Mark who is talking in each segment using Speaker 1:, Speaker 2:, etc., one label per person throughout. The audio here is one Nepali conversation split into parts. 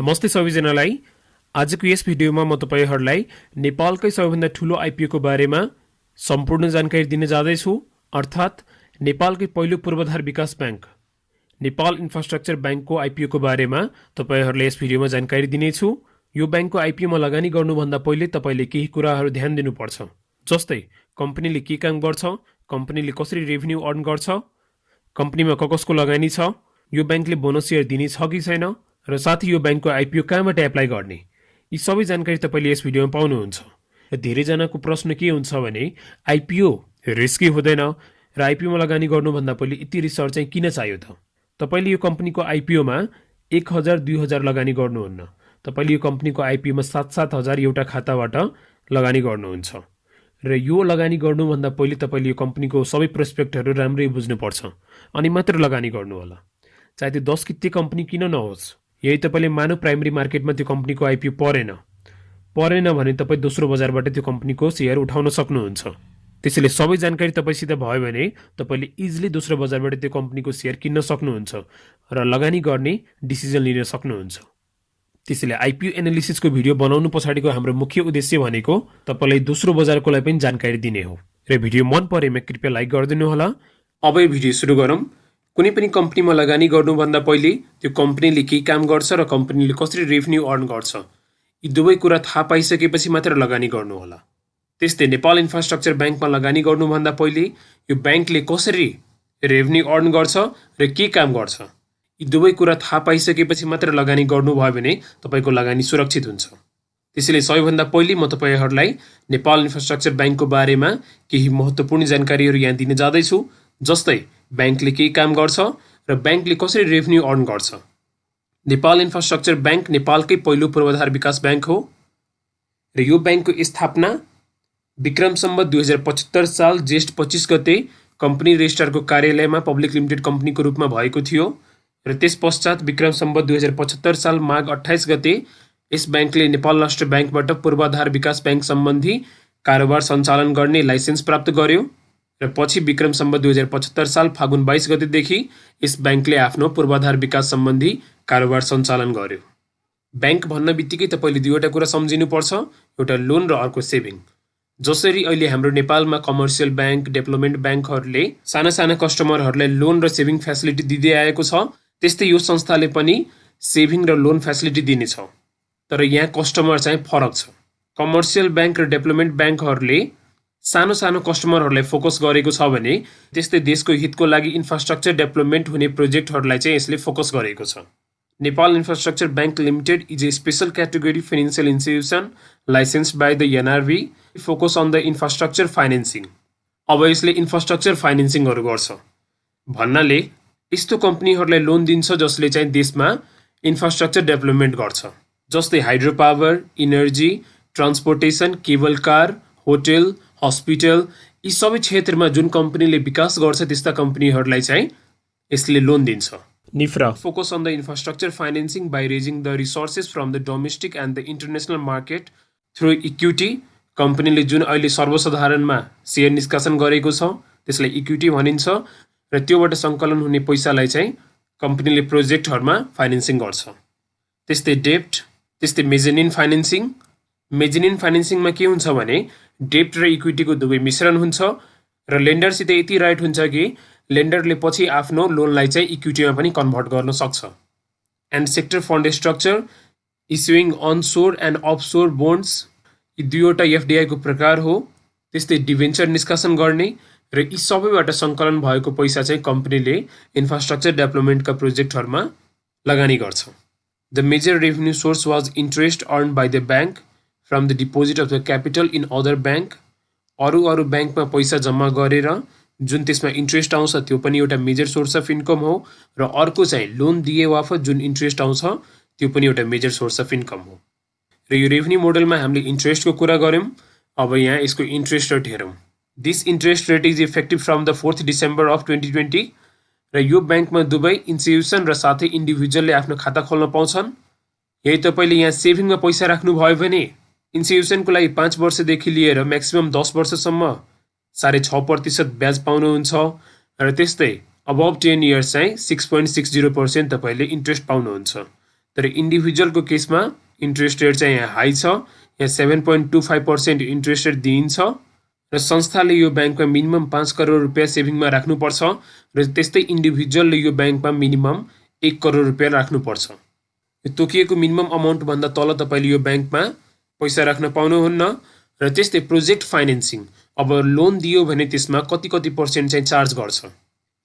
Speaker 1: नमस्ते सबैजनालाई। आजको यस भिडियोमा म तपाईहरुलाई नेपालकै सबैभन्दा ठूलो आईपीओ को बारेमा सम्पूर्ण जानकारी दिन जाँदैछु। अर्थात् नेपालकै पहिलो पूर्वाधार विकास बैंक नेपाल इन्फ्रास्ट्रक्चर बैंकको आईपीओ को बारेमा तपाईहरुलाई यस भिडियोमा जानकारी दिनेछु। यो बैंकको आईपीओ मा लगानी गर्नुभन्दा पहिले तपाईले केही कुराहरु ध्यान दिनुपर्छ। जस्तै कम्पनीले के काम गर्छ, कम्पनीले कसरी रेभिन्यू अर्न गर्छ, कम्पनीमा कसको लगानी छ, यो बैंकले बोनस शेयर दिने छ कि छैन, र साथै यो बैंकको आईपीओ कहाँबाट एप्लाई गर्ने, यी सबै जानकारी तपाईले यस भिडियोमा पाउनुहुन्छ। र धेरै जनाको प्रश्न के हुन्छ भने आईपीओ रिस्की हुँदैन र आईपीओ मा लगानी गर्नुभन्दा पहिले यति रिसर्च चाहिँ किन चाहियो त? तपाईले यो कम्पनीको आईपीओ मा 1000 2000 लगानी गर्नुहुन्न। तपाईले यो कम्पनीको आईपीओ मा 7-7 हजार एउटा खाताबाट लगानी गर्नुहुन्छ। र यो लगानी गर्नुभन्दा पहिले तपाईले यो कम्पनीको सबै प्रोस्पेक्टहरु राम्ररी बुझ्नुपर्छ अनि मात्र लगानी गर्नु होला। चाहे त्यो 10 कित्ते कम्पनी किन नहोस्। यही तपाईले मानव प्राइमरी मार्केटमा त्यो कम्पनीको आईपीओ परेन भने तपाई दोस्रो बजारबाट त्यो कम्पनीको शेयर उठाउन सक्नुहुन्छ। त्यसैले सबै जानकारी तपाईसित भयो भने तपाईले इजिली दोस्रो बजारबाट त्यो कम्पनीको शेयर किन्न सक्नुहुन्छ र लगानी गर्ने डिसिजन लिन सक्नुहुन्छ। त्यसैले आईपीओ एनालिसिसको भिडियो बनाउनु पछाडिको हाम्रो मुख्य उद्देश्य भनेको तपाईलाई दोस्रो बजारको लागि पनि जानकारी दिने हो। र भिडियो मन परेमा कृपया लाइक गरिदिनु होला। अब यो भिडियो सुरु गरौँ। कुनै पनि कम्पनीमा लगानी गर्नुभन्दा पहिले त्यो कम्पनीले के काम गर्छ र कम्पनीले कसरी रेभिन्यू अर्न गर्छ, यी दुवै कुरा थाहा पाइसकेपछि मात्र लगानी गर्नु होला। त्यस्तै नेपाल इन्फ्रास्ट्रक्चर बैंकमा लगानी गर्नुभन्दा पहिले यो बैंकले कसरी रेभिन्यू अर्न गर्छ र के काम गर्छ, यी दुवै कुरा थाहा पाइसकेपछि मात्र लगानी गर्नुभयो भने तपाईको लगानी सुरक्षित हुन्छ। त्यसैले सबैभन्दा पहिले म तपाईहरुलाई नेपाल इन्फ्रास्ट्रक्चर बैंकको बारेमा केही महत्त्वपूर्ण जानकारीहरु यहाँ दिन जाँदैछु। जस्तै बैंकले के काम गर्छ र बैंकले कसरी रेभिन्यू अर्न गर्छ। नेपाल इन्फ्रास्ट्रक्चर बैंक नेपालकै पहिलो पूर्वाधार विकास बैंक हो र यो बैंकको स्थापना विक्रम सम्वत 2075 साल जेष्ठ 25 गते कम्पनी रजिस्ट्रारको कार्यालयमा पब्लिक लिमिटेड कम्पनीको रूपमा भएको थियो र त्यस पश्चात विक्रम सम्वत 2075 साल माघ 28 गते यस बैंकले नेपाल राष्ट्र बैंकबाट पूर्वाधार विकास बैंक सम्बन्धी कारोबार सञ्चालन गर्ने लाइसेन्स प्राप्त गर्यो र पछि विक्रम सम्वत 2075 साल फागुन 22 गतेदेखि यस बैंकले आफ्नो पूर्वाधार विकास सम्बन्धी कारोबार सञ्चालन गर्यो। बैंक भन्न बित्तिकै तपाईले दुईवटा कुरा सम्झिनुपर्छ, एउटा लोन र अर्को सेभिङ। जसरी अहिले हाम्रो नेपालमा कमर्सियल बैंक, डेभलपमेन्ट बैंकहरूले साना कस्टमरहरूलाई लोन र सेभिङ फ्यासिलिटी दिँदै आएको छ, त्यस्तै यो संस्थाले पनि सेभिङ र लोन फ्यासिलिटी दिनेछ। तर यहाँ कस्टमर चाहिँ फरक छ। कमर्सियल बैंक र डेभलपमेन्ट बैंकहरूले सानो कस्टमरहरूलाई फोकस गरेको छ भने त्यस्तै देशको हितको लागि इन्फ्रास्ट्रक्चर डेभलपमेन्ट हुने प्रोजेक्टहरूलाई चाहिँ यसले फोकस गरेको छ। Nepal infrastructure bank limited is a special category financial institution licensed by the NRB focus on the infrastructure financing. अब यसले इन्फ्रास्ट्रक्चर फाइनेन्सिङहरू गर्छ भन्नाले यस्तो कम्पनीहरूलाई लोन दिन्छ जसले चाहिँ देशमा इन्फ्रास्ट्रक्चर डेभलपमेन्ट गर्छ। जस्तै hydro power, energy, transportation, cable car, hotel, hospital, यी सबै क्षेत्रमा जुन कम्पनीले विकास गर्छ त्यस्ता कम्पनीहरूलाई चाहिँ यसले लोन दिन्छ। NIFRA focus on the infrastructure financing by raising the resources from the domestic and the international market through equity. कम्पनीले जुन अहिले सर्वसाधारणमा शेयर निष्कासन गरेको छ त्यसलाई इक्विटी भनिन्छ र त्योबाट सङ्कलन हुने पैसालाई चाहिँ कम्पनीले प्रोजेक्टहरूमा फाइनेन्सिङ गर्छ। त्यस्तै डेब्ट, त्यस्तै मेजनिन फाइनेन्सिङ। मेजनिन फाइनेन्सिङमा के हुन्छ भने डेब्ट र इक्विटीको दुवै मिश्रण हुन्छ र लेन्डरसित यति राइट हुन्छ कि लेन्डरले पछि आफ्नो लोनलाई चाहिँ इक्विटीमा पनि कन्भर्ट गर्न सक्छ। And sector fund structure issuing onshore and offshore bonds, यी दुईवटा एफडीआई को प्रकार हो। त्यस्तै डिभेन्चर निष्कासन गर्ने र यी सबैबाट सङ्कलन भएको पैसा चाहिँ कम्पनीले इन्फ्रास्ट्रक्चर डेभलपमेन्टका प्रोजेक्टहरूमा लगानी गर्छ। The major revenue source was interest earn by the bank from the deposit of the capital in other bank. अरू बैंकमा पैसा जम्मा गरेर जुन त्यसमा इन्ट्रेस्ट आउँछ त्यो पनि एउटा मेजर सोर्स अफ इन्कम हो र अर्को चाहिँ लोन दिए वापत जुन इन्ट्रेस्ट आउँछ त्यो पनि एउटा मेजर सोर्स अफ इन्कम हो। र यो रेभिन्यू मोडलमा हामीले इन्ट्रेस्टको कुरा गऱ्यौँ। अब यहाँ यसको इन्ट्रेस्ट रेट हेरौँ। This interest rate is effective from the 4 December of 2020 र यो बैंकमा दुवै इन्स्टिट्युसन र साथै इन्डिभिजुअलले आफ्नो खाता खोल्न पाउँछन्। यही तपाईले यहाँ सेभिङमा पैसा राख्नुभयो भने इन्स्टिट्युसनको लागि 5 वर्षदेखि लिएर म्याक्सिमम 10 वर्षसम्म 6.5% ब्याज पाउनुहुन्छ र त्यस्तै अबभ 10 इयर्स चाहिँ 6.60% तपाईले इन्ट्रेस्ट पाउनुहुन्छ। तर इन्डिभिजुअलको केसमा इन्ट्रेस्ट रेट चाहिँ यहाँ हाई छ, यहाँ 7.25% इन्ट्रेस्ट रेट दिइन्छ र संस्थाले यो ब्याङ्कमा मिनिमम 5 करोड रुपियाँ सेभिङमा राख्नुपर्छ र त्यस्तै इन्डिभिजुअलले यो ब्याङ्कमा मिनिमम 1 करोड रुपियाँ राख्नुपर्छ। यो तोकिएको मिनिमम अमाउन्टभन्दा तल तपाईँले यो ब्याङ्कमा पैसा राख्न पाउनुहुन्न र त्यस्तै प्रोजेक्ट फाइनेन्सिङ, अब लोन दियो भने त्यसमा कति पर्सेन्ट चाहिँ चार्ज गर्छ।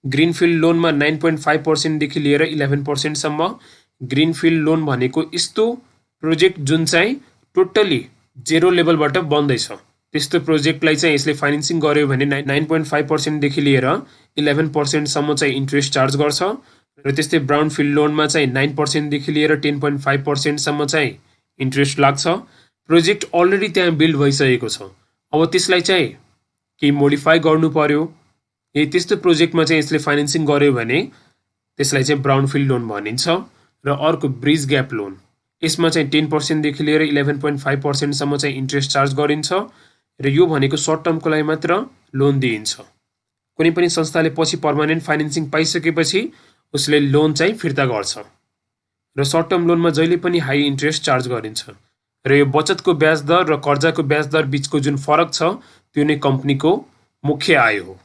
Speaker 1: ग्रिनफिल्ड लोनमा 9.5% देखि लिएर 11% सम्म। ग्रिनफिल्ड लोन भनेको यस्तो प्रोजेक्ट जुन चाहिँ टोटली जेरो लेभलबाट बन्दैछ, त्यस्तो प्रोजेक्टलाई चाहिँ यसले फाइनेन्सिङ गर्यो भने 9.5% देखि लिएर 11% सम्म चाहिँ इन्ट्रेस्ट चार्ज गर्छ र त्यस्तै ब्राउन फिल्ड लोनमा चाहिँ 9% देखि लिएर 10.5% सम्म चाहिँ इन्ट्रेस्ट लाग्छ। प्रोजेक्ट अलरेडी त्यहाँ बिल्ड भइसकेको छ, अब त्यसलाई चाहिँ केही मोडिफाई गर्नु पर्यो, यही त्यस्तो प्रोजेक्टमा चाहिँ यसले फाइनेन्सिङ गर्यो भने त्यसलाई चाहिँ ब्राउन फिल्ड लोन भनिन्छ। र अर्को ब्रिज ग्याप लोन, यसमा चाहिँ 10% देखि लिएर 11.5% सम्म चाहिँ इन्ट्रेस्ट चार्ज गरिन्छ र यो भनेको सर्ट टर्मको लागि मात्र लोन दिइन्छ। कुनै पनि संस्थाले पछि पर्मानेन्ट फाइनेन्सिङ पाइसकेपछि उसले लोन चाहिँ फिर्ता गर्छ र सर्ट टर्म लोनमा जहिले पनि हाई इन्ट्रेस्ट चार्ज गरिन्छ र यो बचतको ब्याज दर र कर्जाको ब्याज दर बिचको जुन फरक छ त्यो नै कम्पनीको मुख्य आय हो।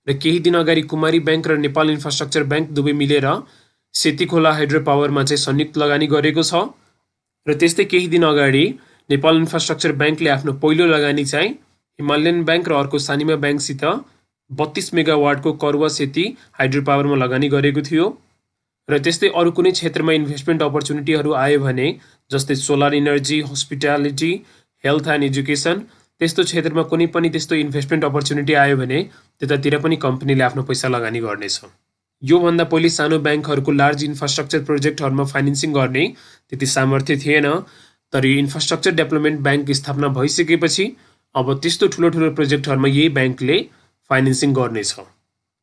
Speaker 1: र केही दिन अगाडि कुमारी ब्याङ्क र नेपाल इन्फ्रास्ट्रक्चर ब्याङ्क दुवै मिलेर सेती खोला हाइड्रो पावरमा चाहिँ संयुक्त लगानी गरेको छ र त्यस्तै केही दिन अगाडि नेपाल इन्फ्रास्ट्रक्चर ब्याङ्कले आफ्नो पहिलो लगानी चाहिँ हिमालयन ब्याङ्क र अर्को सानिमा ब्याङ्कसित 32 मेगावाटको करुवा सेती हाइड्रो पावरमा लगानी गरेको थियो। र त्यस्तै अरू कुनै क्षेत्रमा इन्भेस्टमेन्ट अपर्च्युनिटीहरू आयो भने जस्तै solar energy, hospitality, health and education, त्यस्तो क्षेत्रमा कुनै पनि त्यस्तो इन्भेस्टमेन्ट अपर्च्युनिटी आयो भने त्यतातिर पनि कम्पनीले आफ्नो पैसा लगानी गर्नेछ। योभन्दा पहिले सानो ब्याङ्कहरूको लार्ज इन्फ्रास्ट्रक्चर प्रोजेक्टहरूमा फाइनेन्सिङ गर्ने त्यति सामर्थ्य थिएन, तर यो इन्फ्रास्ट्रक्चर डेभलपमेन्ट ब्याङ्क स्थापना भइसकेपछि अब त्यस्तो ठुलो प्रोजेक्टहरूमा यही ब्याङ्कले फाइनेन्सिङ गर्नेछ,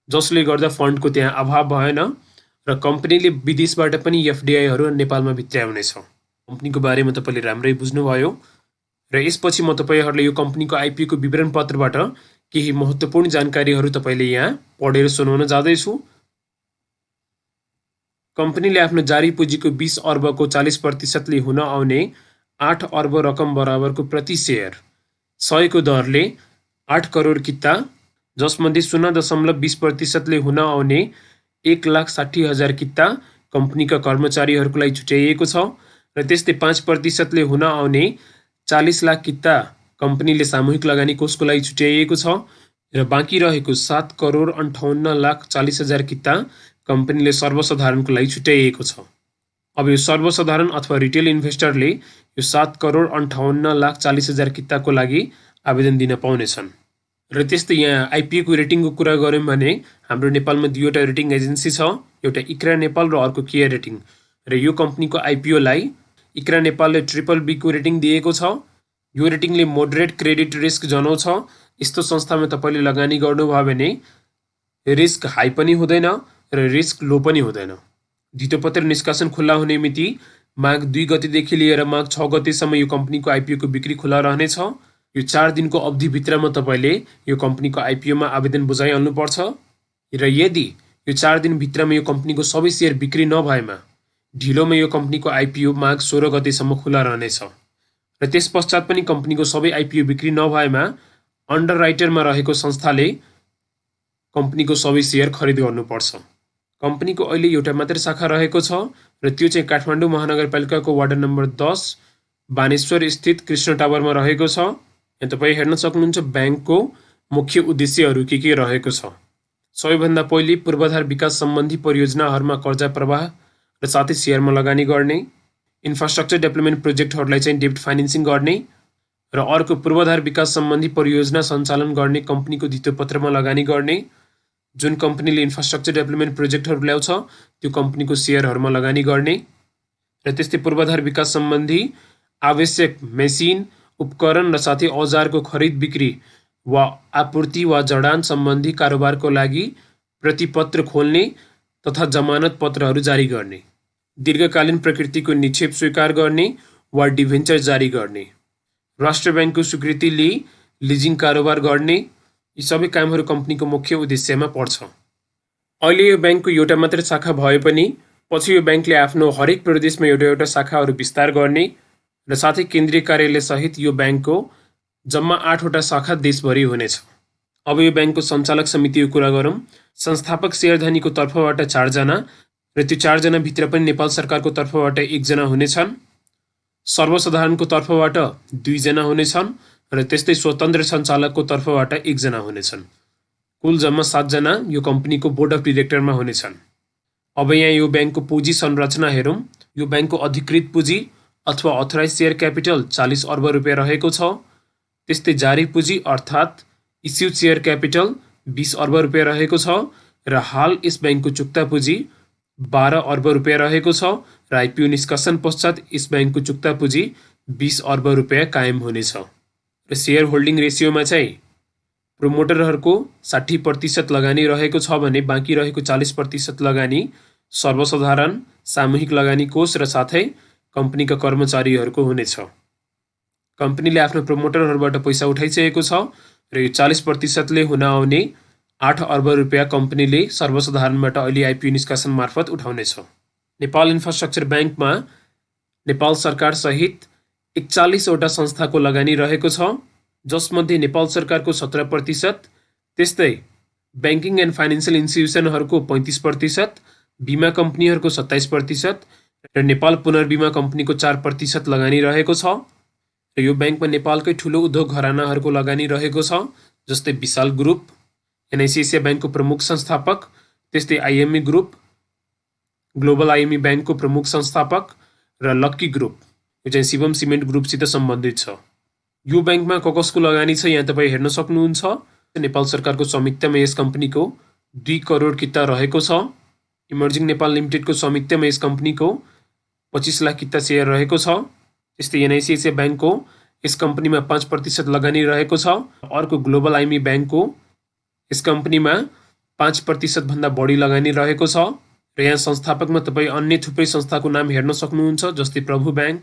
Speaker 1: जसले गर्दा फन्डको त्यहाँ अभाव भएन र कम्पनीले विदेशबाट पनि एफडिआईहरू नेपालमा भित्र्याउनेछ। कम्पनीको बारेमा तपाईँले राम्रै बुझ्नुभयो र यसपछि म तपाईँहरूले यो कम्पनीको आइपिओको विवरण पत्रबाट केही महत्त्वपूर्ण जानकारीहरू तपाईँले यहाँ पढेर सुनाउन जाँदैछु। कम्पनीले आफ्नो जारी पुँजीको 20 अर्बको 40%ले हुन आउने 8 अर्ब रकम बराबरको प्रति सेयर 100 को दरले 8 करोड किता, जसमध्ये 0.20%ले हुन आउने 1,60,000 किता कम्पनीका कर्मचारीहरूको लागि छुट्याइएको छ र त्यस्तै 5%ले हुन आउने 40 लाख किता कम्पनीले सामूहिक लगानी कोषको लागि छुट्याइएको छ र बाँकी रहेको 7,58,40,000 किता कम्पनीले सर्वसाधारणको लागि छुट्याइएको छ। अब यो सर्वसाधारण अथवा रिटेल इन्भेस्टरले यो 7,58,40,000 किताको लागि आवेदन दिन पाउनेछन्। र त्यस्तै यहाँ आइपिओको रेटिङको कुरा गऱ्यौँ भने हाम्रो नेपालमा दुईवटा रेटिङ एजेन्सी छ, एउटा इक्रा नेपाल र अर्को केयर रेटिङ। र यो कम्पनीको आइपिओलाई इक्रा नेपालले BBB को रेटिङ दिएको छ। यो रेटिङले मोडरेट क्रेडिट रिस्क जनाउँछ। यस्तो संस्थामा तपाईँले लगानी गर्नुभयो भने रिस्क हाई पनि हुँदैन र रिस्क लो पनि हुँदैन। धितोपत्र निष्कासन खुल्ला हुने मिति माघ 2 गतेदेखि लिएर माघ 6 गतेसम्म यो कम्पनीको आइपिओको बिक्री खुल्ला रहनेछ। यो 4 दिनको अवधिभित्रमा तपाईँले यो कम्पनीको आइपिओमा आवेदन बुझाइहाल्नुपर्छ र यदि यो 4 दिनभित्रमा यो कम्पनीको सबै सेयर बिक्री नभएमा ढिलोमा यो कम्पनीको आइपिओ माघ 16 गतेसम्म खुल्ला रहनेछ र त्यस पश्चात पनि कम्पनीको सबै आइपिओ बिक्री नभएमा अन्डरराइटरमा रहेको संस्थाले कम्पनीको सबै सेयर खरिद गर्नुपर्छ। कम्पनीको अहिले एउटा मात्र शाखा रहेको छ र त्यो चाहिँ काठमाडौँ महानगरपालिकाको वार्ड नम्बर 10 बानेश्वर स्थित कृष्ण टावरमा रहेको छ। यहाँ तपाईँ हेर्न सक्नुहुन्छ ब्याङ्कको मुख्य उद्देश्यहरू के रहेको छ। सबैभन्दा पहिले पूर्वाधार विकास सम्बन्धी परियोजनाहरूमा कर्जा प्रवाह र साथै सेयरमा लगानी गर्ने, इन्फ्रास्ट्रक्चर डेभलपमेन्ट प्रोजेक्टहरूलाई चाहिँ डेब्ट फाइनेन्सिङ गर्ने र अर्को पूर्वाधार विकास सम्बन्धी परियोजना सञ्चालन गर्ने कम्पनीको धितोपत्रमा लगानी गर्ने। जुन कम्पनीले इन्फ्रास्ट्रक्चर डेभलपमेन्ट प्रोजेक्टहरू ल्याउँछ त्यो कम्पनीको सेयरहरूमा लगानी गर्ने र त्यस्तै पूर्वाधार विकास सम्बन्धी आवश्यक मेसिन, उपकरण र साथै औजारको खरिद बिक्री वा आपूर्ति वा जडान सम्बन्धी कारोबारको लागि प्रतिपत्र खोल्ने तथा जमानत पत्रहरू जारी गर्ने, दीर्घकालीन प्रकृतिको निक्षेप स्वीकार गर्ने वा डिभेन्चर जारी गर्ने, राष्ट्र ब्याङ्कको स्वीकृति लिई लिजिङ कारोबार गर्ने, यी सबै कामहरू कम्पनीको मुख्य उद्देश्यमा पर्छ। अहिले यो ब्याङ्कको एउटा मात्र शाखा भए पनि पछि यो ब्याङ्कले आफ्नो हरेक प्रदेशमा एउटा एउटा शाखाहरू विस्तार गर्ने र साथै केन्द्रीय कार्यालय सहित यो ब्याङ्कको जम्मा 8वटा शाखा देशभरि हुनेछ। अब यो ब्याङ्कको सञ्चालक समितिको कुरा गरौँ। संस्थापक शेयरधानीको तर्फबाट 4 जना र त्यो 4 जना भित्र पनि नेपाल सरकारको तर्फबाट 1 जना हुनेछन्। सर्वसाधारणको तर्फबाट 2 जना हुनेछन् र त्यस्तै स्वतन्त्र सञ्चालकको तर्फबाट 1 जना हुनेछन्। कुल जम्मा 7 जना यो कम्पनीको बोर्ड अफ डिरेक्टरमा हुनेछन्। अब यहाँ यो ब्याङ्कको पुँजी संरचना हेरौँ। यो ब्याङ्कको अधिकृत पुँजी अथवा अथराइज सेयर क्यापिटल 40 अर्ब रुपियाँ रहेको छ। त्यस्तै जारी पुँजी अर्थात् इस्युड सेयर क्यापिटल 20 अर्ब रुपियाँ रहेको छ र हाल यस ब्याङ्कको चुक्ता पुँजी 12 अर्ब रुपियाँ रहेको छ र आइपिओ निष्कासन पश्चात यस ब्याङ्कको चुक्ता पुँजी 20 अर्ब रुपियाँ कायम हुनेछ। र सेयर होल्डिङ रेसियोमा चाहिँ प्रोमोटरहरूको 60% लगानी रहेको छ भने बाँकी रहेको 40% लगानी सर्वसाधारण, सामूहिक लगानी कोष र साथै कम्पनीका कर्मचारीहरूको हुनेछ। कम्पनीले आफ्नो प्रोमोटरहरूबाट पैसा उठाइसकेको छ र यो 40%ले हुन आउने 8 अर्ब रुपियाँ कम्पनीले सर्वसाधारणबाट अहिले आइपिओ निष्कासन मार्फत उठाउनेछ। नेपाल इन्फ्रास्ट्रक्चर ब्याङ्कमा नेपाल सरकार सहित 41वटा संस्थाको लगानी रहेको छ, जसमध्ये नेपाल सरकारको 17%, त्यस्तै ब्याङ्किङ एन्ड फाइनेन्सियल इन्स्टिट्युसनहरूको 35%, बिमा कम्पनीहरूको 27% र नेपाल पुनर्बिमा कम्पनीको 4% लगानी रहेको छ। र यो ब्याङ्कमा नेपालकै ठुलो उद्योग घरानाहरूको लगानी रहेको छ, जस्तै विशाल ग्रुप, एनआइसिआइसिआई ब्याङ्कको प्रमुख संस्थापक, त्यस्तै आइएमई ग्रुप, ग्लोबल आइएमई ब्याङ्कको प्रमुख संस्थापक र लक्की ग्रुप, यो चाहिँ शिवम सिमेन्ट ग्रुपसित सम्बन्धित छ। यो ब्याङ्कमा कसको लगानी छ यहाँ तपाईँ हेर्न सक्नुहुन्छ। नेपाल सरकारको स्वामित्वमा यस कम्पनीको 2 करोड किता रहेको छ। इमर्जिङ नेपाल लिमिटेडको स्वामित्वमा यस कम्पनीको 25 लाख किता सेयर रहेको छ। त्यस्तै एनआइसिआइसिआई ब्याङ्कको यस कम्पनीमा 5% लगानी रहेको छ। अर्को ग्लोबल आइएमई ब्याङ्कको यस कम्पनीमा 5% भन्दा बढी लगानी रहेको छ। र यहाँ संस्थापकमा तपाईँ अन्य थुप्रै संस्थाको नाम हेर्न सक्नुहुन्छ, जस्तै प्रभु ब्याङ्क,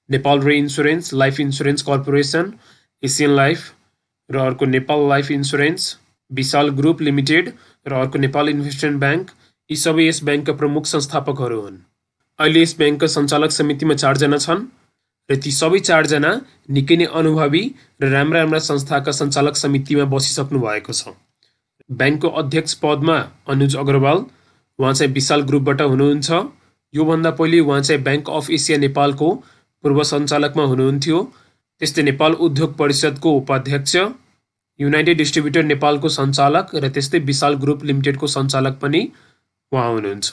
Speaker 1: नेपाल रे insurance, life insurance corporation, Asian life र अर्को नेपाल लाइफ इन्सुरेन्स, विशाल ग्रुप लिमिटेड र अर्को नेपाल इन्भेस्टमेन्ट ब्याङ्क, यी सबै यस ब्याङ्कका प्रमुख संस्थापकहरू हुन्। अहिले यस ब्याङ्कका सञ्चालक समितिमा 4 जना छन् र ती सबै 4 जना निकै नै अनुभवी र राम्रा संस्थाका सञ्चालक समितिमा बसिसक्नु भएको छ। ब्याङ्कको अध्यक्ष पदमा अनुज अग्रवाल, उहाँ चाहिँ विशाल ग्रुपबाट हुनुहुन्छ। योभन्दा पहिले उहाँ चाहिँ ब्याङ्क अफ एसिया नेपालको पूर्व सञ्चालकमा हुनुहुन्थ्यो। त्यस्तै नेपाल उद्योग परिषदको उपाध्यक्ष, युनाइटेड डिस्ट्रिब्युटर नेपालको सञ्चालक र त्यस्तै विशाल ग्रुप लिमिटेडको सञ्चालक पनि उहाँ हुनुहुन्छ।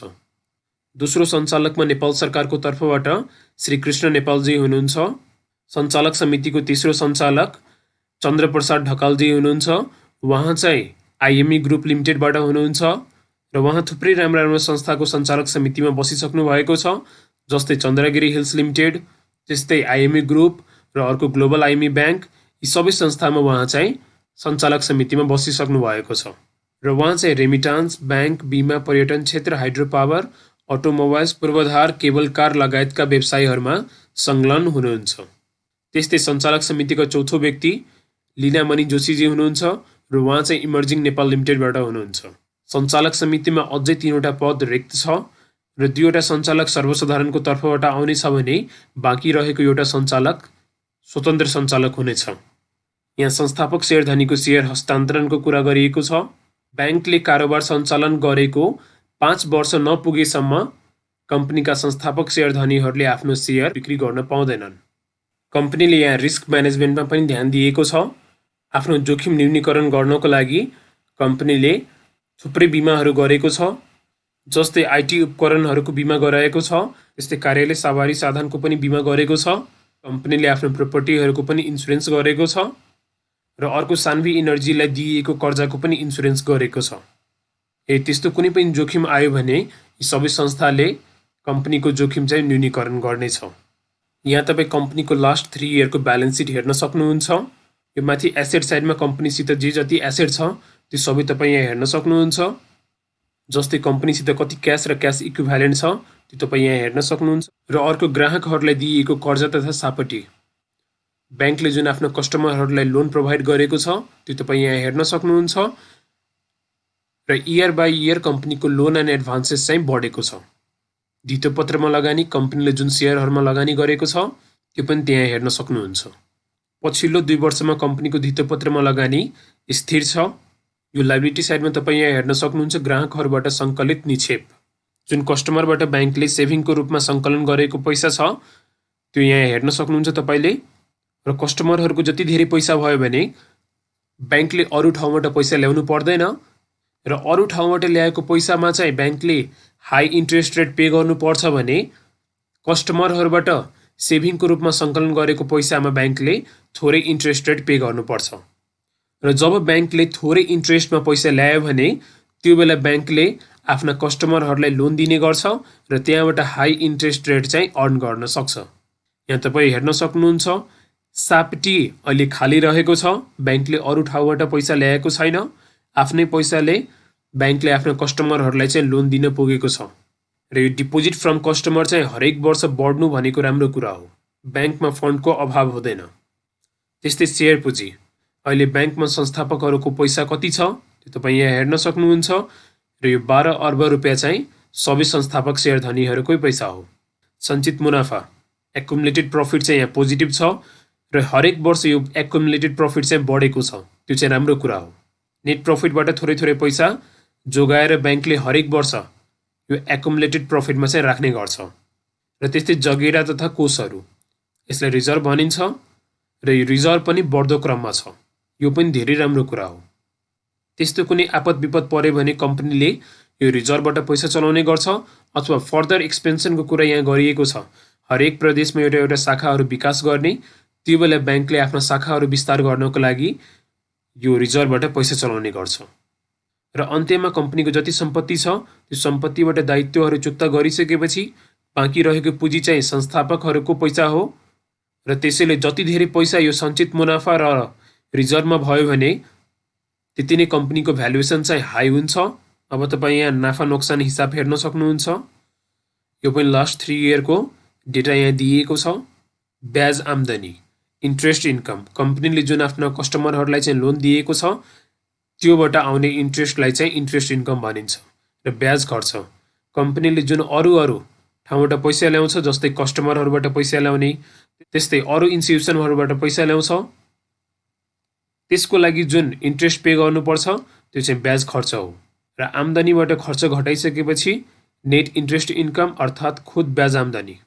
Speaker 1: दोस्रो सञ्चालकमा नेपाल सरकारको तर्फबाट श्री कृष्ण नेपालजी हुनुहुन्छ। सञ्चालक समितिको तेस्रो सञ्चालक चन्द्रप्रसाद ढकालजी हुनुहुन्छ। उहाँ चाहिँ आइएमई ग्रुप लिमिटेडबाट हुनुहुन्छ र उहाँ थुप्रै राम्रा संस्थाको सञ्चालक समितिमा बसिसक्नु भएको छ, जस्तै चन्द्रगिरी हिल्स लिमिटेड, त्यस्तै आइएमई ग्रुप र अर्को ग्लोबल आइएमई ब्याङ्क, यी सबै संस्थामा उहाँ चाहिँ सञ्चालक समितिमा बसिसक्नु भएको छ। र उहाँ चाहिँ रेमिटान्स, ब्याङ्क, बिमा, पर्यटन क्षेत्र, हाइड्रो पावर, अटोमोबाइल्स, पूर्वाधार, केबल कार लगायतका व्यवसायहरूमा संलग्न हुनुहुन्छ। त्यस्तै सञ्चालक समितिका चौथो व्यक्ति लीनामणि जोशीजी हुनुहुन्छ र उहाँ चाहिँ इमर्जिङ नेपाल लिमिटेडबाट हुनुहुन्छ। सञ्चालक समितिमा अझै 3वटा पद रिक्त छ र 2वटा सञ्चालक सर्वसाधारणको तर्फबाट आउनेछ भने बाँकी रहेको एउटा सञ्चालक स्वतन्त्र सञ्चालक हुनेछ। यहाँ संस्थापक शेयरधानीको सेयर हस्तान्तरणको कुरा गरिएको छ। ब्याङ्कले कारोबार सञ्चालन गरेको 5 वर्ष नपुगेसम्म कम्पनीका संस्थापक शेयरधानीहरूले आफ्नो सेयर बिक्री गर्न पाउँदैनन्। कम्पनीले यहाँ रिस्क म्यानेजमेन्टमा पनि ध्यान दिएको छ। आफ्नो जोखिम न्यूनीकरण गर्नको लागि कम्पनीले थुप्रै बिमाहरू गरेको छ, जस्तै आइटी उपकरणहरूको बिमा गराएको छ, त्यस्तै कार्यालय सवारी साधनको पनि बिमा गरेको छ। कम्पनीले आफ्नो प्रोपर्टीहरूको पनि इन्सुरेन्स गरेको छ र अर्को सान्वी इनर्जीलाई दिइएको कर्जाको पनि इन्सुरेन्स गरेको छ। त्यस्तो कुनै पनि जोखिम आयो भने यी सबै संस्थाले कम्पनीको जोखिम चाहिँ न्यूनीकरण गर्नेछ। यहाँ तपाईँ कम्पनीको लास्ट 3 इयरको ब्यालेन्स सिट हेर्न सक्नुहुन्छ। यो माथि एसेट साइडमा कम्पनीसित जे जति एसेट छ त्यो सबै तपाईँ यहाँ हेर्न सक्नुहुन्छ, जस्तै कम्पनीसित कति क्यास र क्यास इक्विभ्यालेन्ट छ त्यो तपाईँ यहाँ हेर्न सक्नुहुन्छ। र अर्को ग्राहकहरूलाई दिइएको कर्जा तथा सापटी, ब्याङ्कले जुन आफ्नो कस्टमरहरूलाई लोन प्रोभाइड गरेको छ त्यो तपाईँ यहाँ हेर्न सक्नुहुन्छ। र इयर बाई इयर कम्पनीको लोन एन्ड एडभान्सेस चाहिँ बढेको छ। धितोपत्रमा लगानी कम्पनीले जुन सेयरहरूमा लगानी गरेको छ त्यो पनि त्यहाँ हेर्न सक्नुहुन्छ। पछिल्लो 2 वर्षमा कम्पनीको धितोपत्रमा लगानी स्थिर छ। यो लायबिलिटी साइडमा तपाईँ यहाँ हेर्न सक्नुहुन्छ ग्राहकहरूबाट सङ्कलित निक्षेप। जुन कस्टमरबाट ब्याङ्कले सेभिङको रूपमा सङ्कलन गरेको पैसा छ त्यो यहाँ हेर्न सक्नुहुन्छ तपाईँले। र कस्टमरहरूको जति धेरै पैसा भयो भने ब्याङ्कले अरू ठाउँबाट पैसा ल्याउनु पर्दैन र अरू ठाउँबाट ल्याएको पैसामा चाहिँ ब्याङ्कले हाई इन्ट्रेस्ट रेट पे गर्नुपर्छ भने कस्टमरहरूबाट सेभिङको रूपमा सङ्कलन गरेको पैसामा ब्याङ्कले थोरै इन्ट्रेस्ट रेट पे गर्नुपर्छ। र जब ब्याङ्कले थोरै इन्ट्रेस्टमा पैसा ल्यायो भने त्यो बेला ब्याङ्कले आफ्ना कस्टमरहरूलाई लोन दिने गर्छ र त्यहाँबाट हाई इन्ट्रेस्ट रेट चाहिँ अर्न गर्न सक्छ। यहाँ तपाईँ हेर्न सक्नुहुन्छ सापटी अहिले खाली रहेको छ। ब्याङ्कले अरू ठाउँबाट पैसा ल्याएको छैन। आफ्नै पैसाले ब्याङ्कले आफ्नो कस्टमरहरूलाई चाहिँ लोन दिन पुगेको छ र यो डिपोजिट फ्रम कस्टमर चाहिँ हरेक वर्ष बढ्नु भनेको राम्रो कुरा हो। ब्याङ्कमा फन्डको अभाव हुँदैन। त्यस्तै सेयर पुँजी अहिले ब्याङ्कमा संस्थापकहरूको पैसा कति छ त्यो तपाईँ यहाँ हेर्न सक्नुहुन्छ र यो 12 अर्ब रुपियाँ चाहिँ सबै संस्थापक सेयर धनीहरूकै पैसा हो। सञ्चित मुनाफा एक्युमुलेटेड प्रफिट चाहिँ यहाँ पोजिटिभ छ र हरेक वर्ष यो एक्युमुलेटेड प्रफिट चाहिँ बढेको छ। त्यो चाहिँ राम्रो कुरा हो। नेट प्रफिटबाट थोरै थोरै पैसा जोगाएर ब्याङ्कले हरेक वर्ष यो एक्युमुलेटेड प्रफिटमा चाहिँ राख्ने गर्छ। र त्यस्तै जगेरा तथा कोषहरू यसलाई रिजर्भ भनिन्छ र यो रिजर्भ पनि बढ्दो क्रममा छ। यो पनि धेरै राम्रो कुरा हो। त्यस्तो कुनै आपद विपद पर्यो भने कम्पनीले यो रिजर्भबाट पैसा चलाउने गर्छ अथवा फर्दर एक्सपेन्सनको कुरा यहाँ गरिएको छ। हरेक प्रदेशमा एउटा एउटा शाखाहरू विकास गर्ने, त्यो बेला ब्याङ्कले आफ्ना शाखाहरू विस्तार गर्नको लागि यो रिजर्भबाट पैसा चलाउने गर्छ। र अन्त्यमा कम्पनीको जति सम्पत्ति छ त्यो सम्पत्तिबाट दायित्वहरू चुक्ता गरिसकेपछि बाँकी रहेको पुँजी चाहिँ संस्थापकहरूको पैसा हो र त्यसैले जति धेरै पैसा यो सञ्चित मुनाफा र रिजर्भमा भयो भने त्यति नै कम्पनीको भ्यालुएसन चाहिँ हाई हुन्छ। अब तपाईँ यहाँ नाफा नोक्सान हिसाब हेर्न सक्नुहुन्छ। यो पनि लास्ट 3 इयरको डेटा यहाँ दिइएको छ। ब्याज आम्दानी इन्ट्रेस्ट इन्कम कम्पनीले जुन आफ्नो कस्टमरहरूलाई चाहिँ लोन दिएको छ त्योबाट आउने इन्ट्रेस्टलाई चाहिँ इन्ट्रेस्ट इन्कम भनिन्छ। र ब्याज खर्च कम्पनीले जुन अरू ठाउँबाट पैसा ल्याउँछ जस्तै कस्टमरहरूबाट पैसा ल्याउने, त्यस्तै अरू इन्स्टिट्युसनहरूबाट पैसा ल्याउँछ, त्यसको लागि जुन इन्ट्रेस्ट पे गर्नुपर्छ त्यो चाहिँ ब्याज खर्च हो। र आम्दानीबाट खर्च घटाइसकेपछि नेट इन्ट्रेस्ट इन्कम अर्थात् खुद ब्याज आम्दानी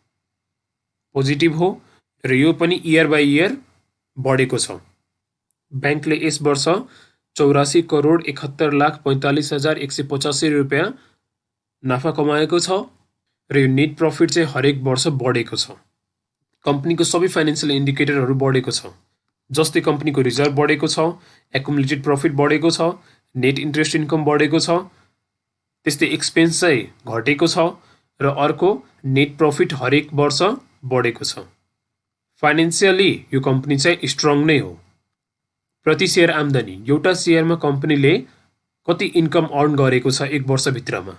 Speaker 1: पोजिटिभ हो र यो पनि इयर बाई इयर बढेको छ। ब्याङ्कले यस वर्ष 84,71,45,185 रुपियाँ नाफा कमाएको छ र यो नेट प्रफिट चाहिँ हरेक वर्ष बढेको छ। कम्पनीको सबै फाइनेन्सियल इन्डिकेटरहरू बढेको छ। जस्तै कम्पनीको रिजर्भ बढेको छ, एक्युमुलेटेड प्रफिट बढेको छ, नेट इन्ट्रेस्ट इन्कम बढेको छ, त्यस्तै एक्सपेन्स चाहिँ घटेको छ र अर्को नेट प्रफिट हरेक वर्ष बढेको छ। फाइनेन्सियली यो कम्पनी चाहिँ स्ट्रङ नै हो। प्रति सेयर आम्दानी एउटा सेयरमा कम्पनीले कति इन्कम अर्न गरेको छ एक वर्षभित्रमा,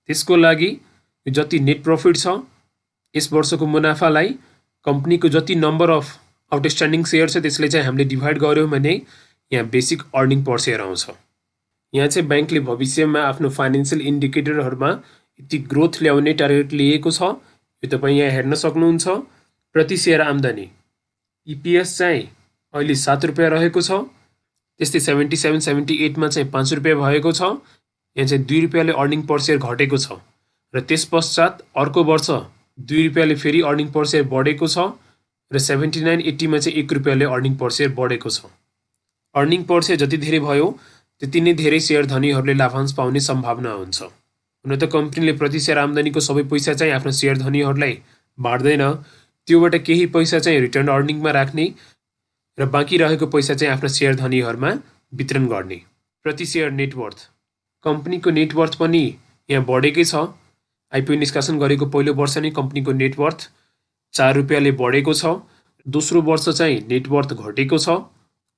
Speaker 1: त्यसको लागि जति नेट प्रफिट छ यस वर्षको मुनाफालाई कम्पनीको जति नम्बर अफ आउटस्ट्यान्डिङ सेयर छ त्यसले चाहिँ हामीले डिभाइड गऱ्यौँ भने यहाँ बेसिक अर्निङ पर सेयर आउँछ। यहाँ चाहिँ ब्याङ्कले भविष्यमा आफ्नो फाइनेन्सियल इन्डिकेटरहरूमा यति ग्रोथ ल्याउने टार्गेट लिएको छ। यो तपाईँ यहाँ हेर्न सक्नुहुन्छ। प्रति सेयर आम्दानी इपिएस चाहिँ अहिले 7 रुपियाँ रहेको छ। त्यस्तै 77-78मा चाहिँ 5 रुपियाँ भएको छ। यहाँ चाहिँ 2 रुपियाँले अर्निङ पर सेयर घटेको छ र त्यस पश्चात अर्को वर्ष 2 रुपियाँले फेरि अर्निङ पर सेयर बढेको छ र 79-80मा चाहिँ 1 रुपियाँले अर्निङ पर सेयर बढेको छ। अर्निङ पर सेयर जति धेरै भयो त्यति नै धेरै सेयर धनीहरूले लाभांश पाउने सम्भावना हुन्छ। हुन त कम्पनीले प्रति सेयर आम्दानीको सबै पैसा चाहिँ आफ्नो सेयर धनीहरूलाई बाँड्दैन, त्योबाट केही पैसा चाहिँ रिटर्न अर्निङमा राख्ने र बाँकी रहेको पैसा चाहिँ आफ्ना सेयर धनीहरूमा वितरण गर्ने। प्रति सेयर नेटवर्थ कम्पनीको नेटवर्थ पनि यहाँ बढेकै छ। आइपिओ निष्कासन गरेको पहिलो वर्ष नै कम्पनीको नेटवर्थ 4 रुपियाँले बढेको छ। दोस्रो वर्ष चाहिँ नेटवर्थ घटेको छ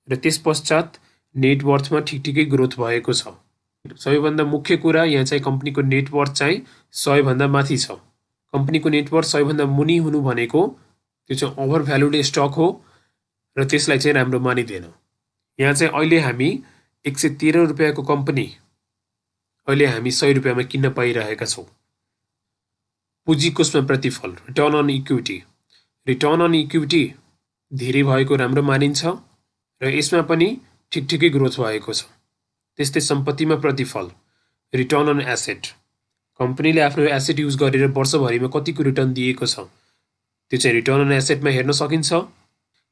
Speaker 1: र त्यस पश्चात नेटवर्थमा ठिकठिकै ग्रोथ भएको छ। सबैभन्दा मुख्य कुरा यहाँ चाहिँ कम्पनीको नेटवर्थ चाहिँ 100 भन्दा माथि छ। कम्पनीको नेटवर्थ 100 भन्दा मुनि हुनु भनेको त्यो चाहिँ ओभर भ्यालुड स्टक हो र त्यसलाई चाहिँ राम्रो मानिँदैन। यहाँ चाहिँ अहिले हामी 113 रुपियाँको कम्पनी अहिले हामी 100 रुपियाँमा किन्न पाइरहेका छौँ। पुँजी कोषमा प्रतिफल return on equity. Return on equity धेरै भएको राम्रो मानिन्छ र यसमा पनि ठिकठिकै ग्रोथ भएको छ। त्यस्तै सम्पत्तिमा प्रतिफल रिटर्न अन एसेट। कम्पनीले आफ्नो एसेट युज गरेर वर्षभरिमा कतिको रिटर्न दिएको छ त्यो चाहिँ रिटर्न अन एसेटमा हेर्न सकिन्छ।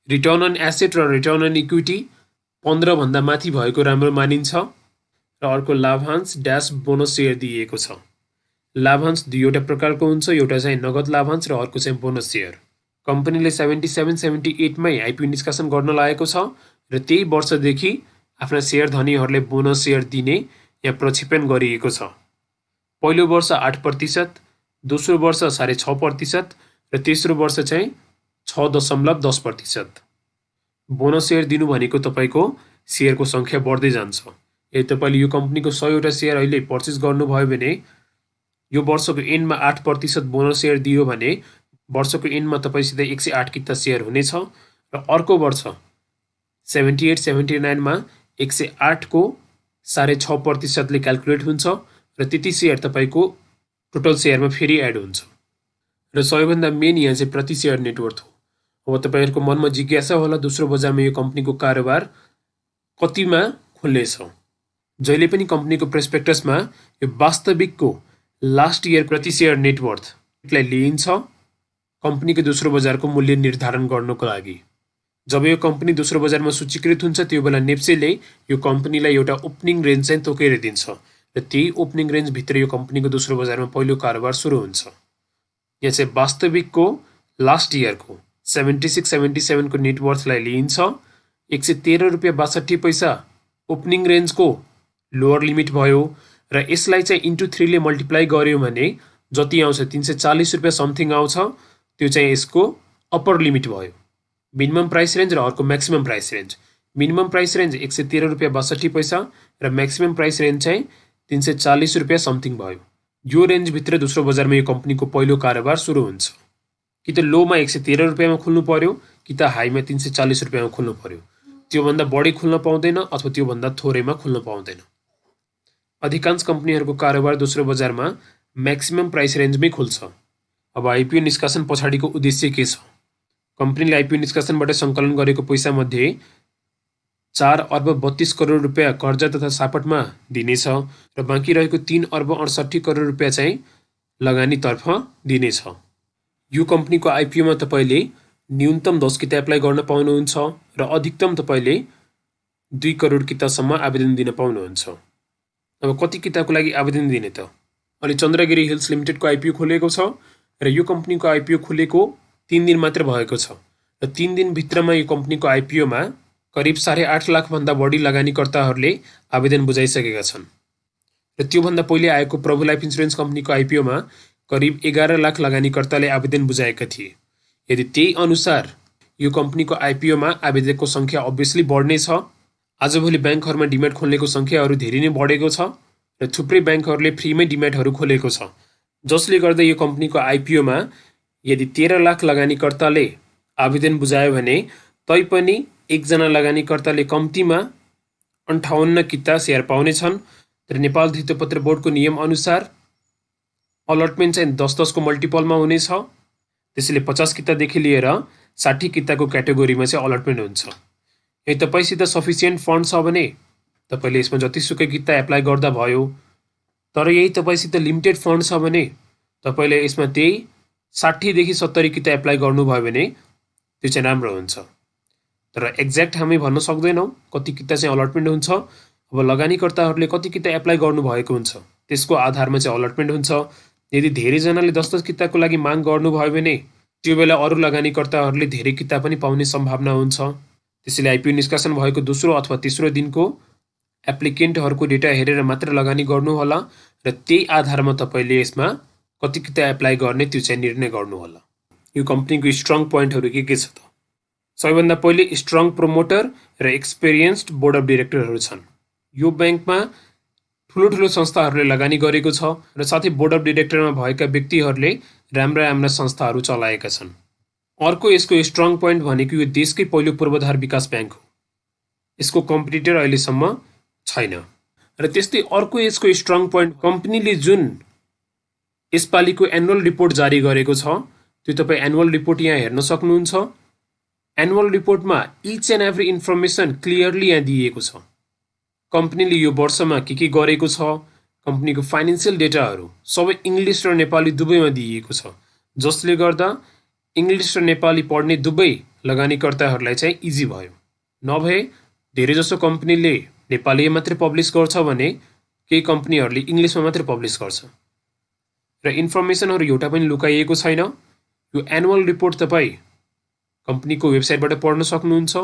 Speaker 1: रिटर्न अन एसेट र रिटर्न अन इक्विटी 15 भन्दा माथि भएको राम्रो मानिन्छ। र अर्को लाभांश ड्यास बोनस सेयर दिएको छ। लाभांश दुईवटा प्रकारको हुन्छ, एउटा चाहिँ नगद लाभांश र अर्को चाहिँ बोनस सेयर। कम्पनीले 77-78 मै आइपिओ निष्कासन गर्न लागेको छ र त्यही वर्षदेखि आफ्ना शेयर धनीहरूलाई बोनस सेयर दिने यहाँ प्रक्षेपण गरिएको छ। पहिलो वर्ष 8%, दोस्रो वर्ष 6.5% र तेस्रो वर्ष चाहिँ 6.10%। बोनस सेयर दिनु भनेको तपाईको शेयरको संख्या बढ्दै जान्छ। यदि तपाईले यो कम्पनीको 100 वटा शेयर अहिले पर्चेस गर्नुभयो भने यो वर्षको एन्डमा 8% बोनस सेयर दियो भने वर्षको एन्डमा तपाईसित 108 किता शेयर हुनेछ र अर्को वर्ष 78-79 मा 108 को 6.5% ले क्याल्कुलेट हुन्छ र त्यति शेयर तपाईको टोटल शेयरमा फेरि एड हुन्छ। र सबैभन्दा मेन यहाँ चाहिँ प्रति शेयर नेटवर्थ हो। अब तपाईहरुको मनमा जिज्ञासा होला दोस्रो बजारमा यो कम्पनीको कारोबार कतिमा खुल्नेछ। जहिले पनि कम्पनीको प्रोस्पेक्टसमा यो वास्तविकको लास्ट इयर प्रति शेयर नेटवर्थलाई लिइन्छ कम्पनीको दोस्रो बजारको मूल्य निर्धारण गर्नको लागि। जब यो कम्पनी दोस्रो बजारमा सूचीकृत हुन्छ त्यो बेला नेप्सेले यो कम्पनीलाई एउटा ओपनिङ रेन्ज चाहिँ तोकेर दिन्छ र त्यही ओपनिङ रेन्ज भित्र यो कम्पनीको दोस्रो बजारमा पहिलो कारोबार सुरु हुन्छ। यहाँ चाहिँ वास्तविकको लास्ट इयरको 76-77 को नेटवर्थलाई लिइन्छ। 113 रुपैयाँ 62 पैसा ओपनिङ रेन्जको लोअर लिमिट भयो र यसलाई चाहिँ इन्टु 3 ले मल्टिप्लाई गर्यो भने जति आउँछ 340 रुपैयाँ समथिङ आउँछ त्यो चाहिँ यसको अप्पर लिमिट भयो। मिनिमम प्राइस रेन्ज र अर्को maximum price range. Minimum price range 113 रुपैयाँ 62 पैसा र म्याक्सिमम प्राइस रेन्ज चाहिँ 340 रुपैयाँ समथिङ भयो। यो रेन्ज भित्र दोस्रो बजारमा यो कम्पनीको पहिलो कारोबार सुरु हुन्छ। कि त लोमा 113 रुपैयाँमा खुल्नु पर्यो कि त हाईमा 340 रुपैयाँमा खुल्नु पर्यो। त्यो भन्दा बढी खुल्न पाउँदैन अथवा त्यो भन्दा थोरैमा खुल्न पाउँदैन। अधिकांश कम्पनीहरुको कारोबार दोस्रो बजारमा म्याक्सिमम प्राइस रेन्जमै खुल्छ। अब आइपिओ निष्कासन पछाडीको उद्देश्य के छ? कम्पनीले आइपिओ निष्कासनबाट सङ्कलन गरेको पैसा मध्ये 4 अर्ब 32 करोड रुपैयाँ कर्जा तथा सापटमा दिनेछ र बाँकी रहेको 3 अर्ब 68 करोड रुपैयाँ चाहिँ लगानीतर्फ दिनेछ। यो कम्पनीको आइपिओमा तपाईले न्यूनतम 10 किता एप्लाई गर्न पाउनुहुन्छ र अधिकतम तपाईले 2 करोड कितासम्म आवेदन दिन पाउनुहुन्छ। अब कति किताको लागि आवेदन दिने त? अनि चन्द्रगिरी हिल्स लिमिटेडको आइपिओ खोलेको छ र यो कम्पनीको आइपिओ खुलेको 3 दिन मात्र भएको छ र 3 दिन भित्रमा यो कम्पनीको आइपिओमा करिब 8.5 लाख भन्दा बढी लगानीकर्ताहरूले आवेदन बुझाइसकेका छन् र त्यो भन्दा पहिले आएको प्रभु लाइफ इन्स्योरेन्स कम्पनीको आइपिओमा करिब 11 लाख लगानीकर्ताले आवेदन बुझाएका थिए। यदि त्यही अनुसार यो कम्पनीको आइपिओमा आवेदकको संख्या अभियसली बढ्ने छ। आजभोलि ब्याङ्कहरुमा डिम्याट खोल्नेको संख्याहरू धेरै नै बढेको छ र थुप्रै ब्याङ्कहरुले फ्रीमै डिम्याटहरू खोलेको छ, जसले गर्दा यो कम्पनीको आइपिओमा यदि 13 लाख लगानीकर्ताले आवेदन बुझायो भने तैपनि एकजना लगानीकर्ताले कम्तीमा 58 किता शेयर पाउने छन्। तर नेपाल धितोपत्र बोर्डको नियम अनुसार अलटमेन्ट चाहिँ 10-10 को मल्टिपलमा हुनेछ। त्यसैले 50 कितादेखि लिएर 60 किताको क्याटेगोरीमा चाहिँ अलटमेन्ट हुन्छ। यदि तपाईसित सफिसिएन्ट फन्ड छ भने तपाईले यसमा जतिसुकै किता एप्लाई गर्दा भयो। तर यही तपाईसित लिमिटेड फन्ड छ भने तपाईले यसमा त्यही 60 देखि 70 किता एप्लाई गर्नुभयो भने त्यो चाहिँ राम्रो हुन्छ। तर एक्ज्याक्ट हामी भन्न सक्दैनौं कति किता चाहिँ अलटमेन्ट हुन्छ। अब लगानीकर्ताहरूले कति किता एप्लाई गर्नुभएको हुन्छ त्यसको आधारमा चाहिँ अलटमेन्ट हुन्छ। यदि धेरै जनाले 10-10 किताको लागि माग गर्नुभयो भने त्यो बेला अरु लगानीकर्ताहरूले धेरै किता पनि पाउने सम्भावना हुन्छ। त्यसैले आइपिओ निष्कासन भएको दोस्रो अथवा तेस्रो दिनको एप्लिकेन्टहरूको डेटा हेरेर मात्र लगानी गर्नु होला र त्यही आधारमा तपाईले यसमा कति किता एप्लाई गर्ने त्यो चाहिँ निर्णय गर्नु होला। यो कम्पनीको स्ट्रङ पोइन्टहरु के छ त? सबैभन्दा पहिले स्ट्रङ प्रोमोटर र एक्सपिरियन्स्ड बोर्ड अफ डाइरेक्टरहरू छन्। यो बैंकमा ठुलो संस्थाहरूले लगानी गरेको छ र साथै बोर्ड अफ डाइरेक्टरमा भएका व्यक्तिहरूले राम्रा संस्थाहरू चलाएका छन्। अर्को यसको स्ट्रङ पोइन्ट भनेको यो देशकै पहिलो पूर्वाधार विकास बैंक हो। यसको कम्पिटिटर अहिलेसम्म छैन। र त्यस्तै अर्को यसको स्ट्रङ पोइन्ट कम्पनीले जुन यसपालिको एनुअल रिपोर्ट जारी गरेको छ, त्यो तपाईँ एनुअल रिपोर्ट यहाँ हेर्न सक्नुहुन्छ। एनुअल रिपोर्टमा each and every information clearly यहाँ दिएको छ। कम्पनीले यो वर्षमा के गरेको छ, कम्पनीको फाइनेन्सियल डेटाहरू सबै इङ्ग्लिस र नेपाली दुवैमा दिएको छ, जसले गर्दा इङ्ग्लिस र नेपाली पढ्ने दुवै लगानीकर्ताहरूलाई चाहिँ इजी भयो। नभए धेरैजसो कम्पनीले नेपालीमा मात्रै पब्लिस गर्छ भने केही कम्पनीहरूले इङ्ग्लिसमा मात्रै पब्लिस गर्छ र इन्फर्मेसनहरू एउटा पनि लुकाइएको छैन। यो एनुअल रिपोर्ट तपाईँ कम्पनीको वेबसाइटबाट पढ्न सक्नुहुन्छ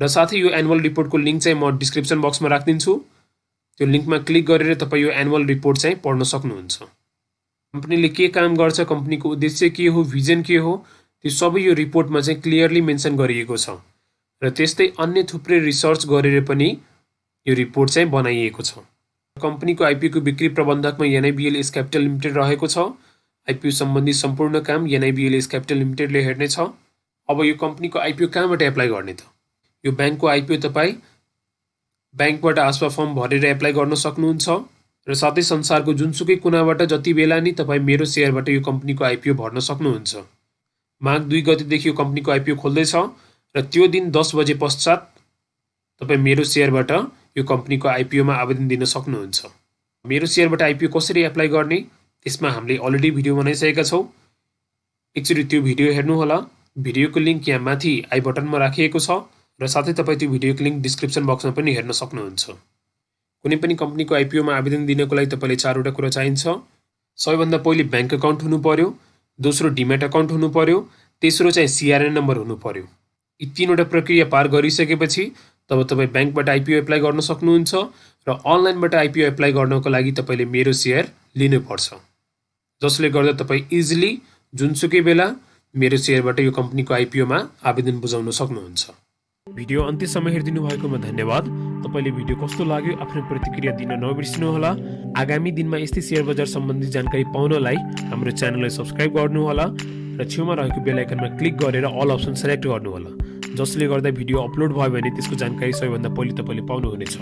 Speaker 1: र साथै यो एनुअल रिपोर्टको लिङ्क चाहिँ म डिस्क्रिप्सन बक्समा राखिदिन्छु। त्यो लिङ्कमा क्लिक गरेर तपाईँ यो एनुअल रिपोर्ट चाहिँ पढ्न सक्नुहुन्छ। कम्पनीले के काम गर्छ, कम्पनीको उद्देश्य के हो, भिजन के हो, त्यो सबै यो रिपोर्टमा चाहिँ क्लियरली मेन्सन गरिएको छ र त्यस्तै अन्य थुप्रै रिसर्च गरेर पनि यो रिपोर्ट चाहिँ बनाइएको छ। कम्पनीको आइपिओको बिक्री प्रबन्धकमा एनआइबिएल एस क्यापिटल लिमिटेड रहेको छ। आइपिओ सम्बन्धी सम्पूर्ण काम एनआइबिएल एस क्यापिटल लिमिटेडले हेर्नेछ। अब यो कम्पनीको आइपिओ कहाँबाट एप्लाई गर्ने त? यो ब्याङ्कको आइपिओ तपाईँ ब्याङ्कबाट आस्पा फर्म भरेर एप्लाई गर्न सक्नुहुन्छ र साथै संसारको जुनसुकै कुनाबाट जति बेला नि तपाईँ मेरो सेयरबाट यो कम्पनीको आइपिओ भर्न सक्नुहुन्छ। माघ 2 गतेदेखि यो कम्पनीको आइपिओ खोल्दैछ र त्यो दिन 10 बजे पश्चात तपाईँ मेरो सेयरबाट यो कम्पनीको आइपिओमा आवेदन दिन सक्नुहुन्छ। मेरो सेयरबाट आइपिओ कसरी एप्लाई गर्ने त्यसमा हामीले अलरेडी भिडियो बनाइसकेका छौँ। एकचोटि त्यो भिडियो हेर्नुहोला। भिडियोको लिङ्क यहाँ माथि आई बटनमा राखिएको छ र साथै तपाईँ त्यो भिडियोको लिङ्क डिस्क्रिप्सन बक्समा पनि हेर्न सक्नुहुन्छ। कुनै पनि कम्पनीको आइपिओमा आवेदन दिनको लागि तपाईँले 4वटा कुरा चाहिन्छ। सबैभन्दा पहिले ब्याङ्क अकाउन्ट हुनु पर्यो, दोस्रो डिमेट अकाउन्ट हुनु पर्यो, तेस्रो चाहिँ सिआरएन नम्बर हुनु पर्यो। यी 3वटा प्रक्रिया पार गरिसकेपछि तब तपाईँ ब्याङ्कबाट आइपिओ एप्लाई गर्न सक्नुहुन्छ र अनलाइनबाट आइपिओ एप्लाई गर्नको लागि तपाईँले मेरो सेयर लिनुपर्छ, जसले गर्दा तपाईँ इजिली जुनसुकै बेला मेरो सेयरबाट यो कम्पनीको आइपिओमा आवेदन बुझाउन सक्नुहुन्छ। भिडियो अन्त्यसम्म हेरिदिनु भएकोमा धन्यवाद। तपाईँले भिडियो कस्तो लाग्यो आफ्नो प्रतिक्रिया दिन नबिर्सिनुहोला। आगामी दिनमा यस्तै सेयर बजार सम्बन्धी जानकारी पाउनलाई हाम्रो च्यानललाई सब्स्क्राइब गर्नुहोला र छेउमा रहेको बेल आइकनमा क्लिक गरेर अल अप्सन सेलेक्ट गर्नुहोला, जसले गर्दा भिडियो अपलोड भयो भने त्यसको जानकारी सबैभन्दा पहिले तपाईँले पाउनुहुनेछ।